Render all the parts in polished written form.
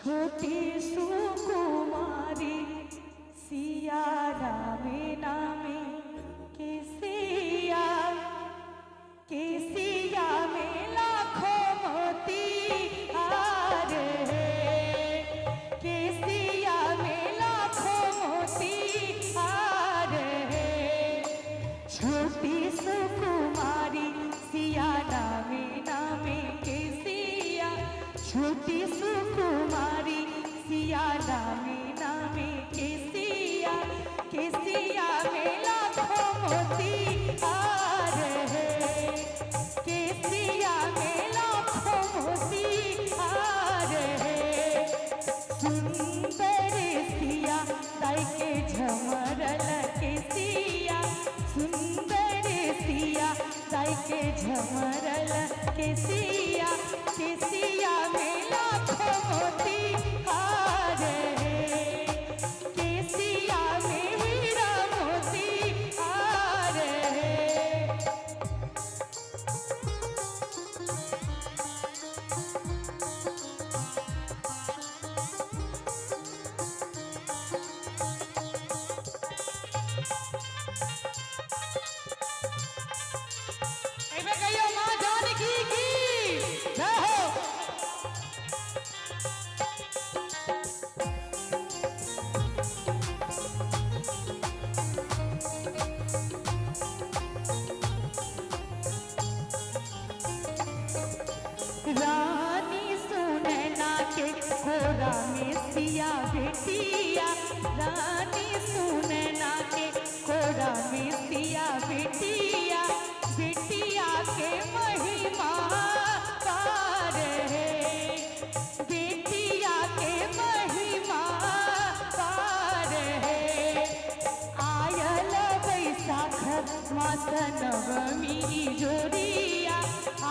छोटी सुकुमारी सिया रामे नामे केसिया में लाखों मोती हार है, केसिया में लाखों मोती हार है। छोटी सुकुमारी सिया नामे केसिया, छोटी सुकुमारी सिया नामे केसिया, केसिया में लाखों मोती हार है, केसिया में लाखों मोती हार है। सुंदर सिया ताई के झमरल केसिया, सुंदर सिया ताई के झमरल केसिया, केसिया में लाखों मोती हार है, केसिया में हीरा मोती हार है। कहियो माँ जानकी की जय हो। रानी सुनैना के कोरा में सिया बेटिया, रानी सुनैना के कोरा में सिया बेटिया, बेटिया के महिमा पार है, बेटिया के महिमा पार है। आयल बैसाख मास नवमी जोड़िया,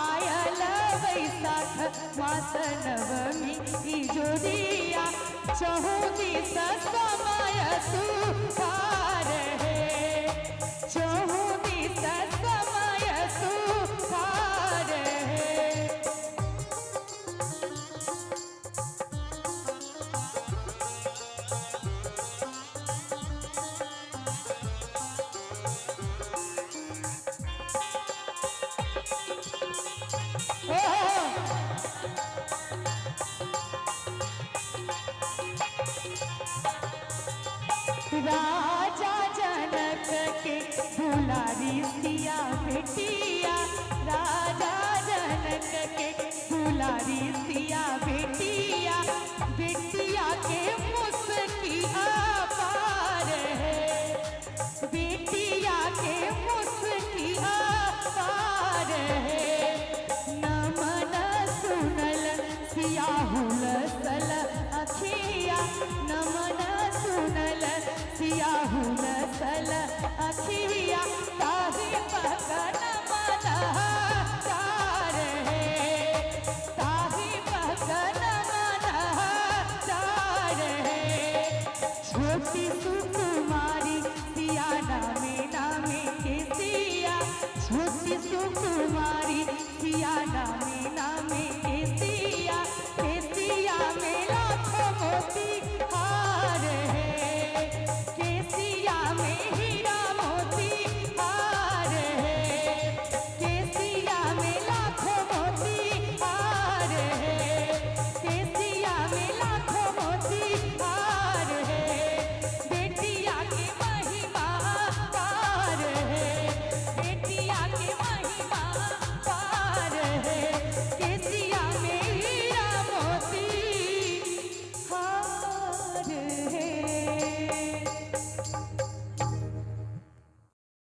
आयल बैसाख मास नवमी जोड़िया, चहुदिस समय सुखार है, चहुदिस समय सुखार है। राजा जनक के दुलारी सिया बेटिया, राजा जनक के दुलारी सिया बेटिया, बेटिया के मुस्किया पार है, बेटिया के मुस्किया पार है। नमन सुनल सिया हुलसल अखिया, नमन सुनल सिया हुलसल अखिया, ताहि पकन मन चार है, ताहि पकन मन चार है। छोटी सुकुमारी सिया नामे केसिया, छोटी सुकुमारी सिया नामे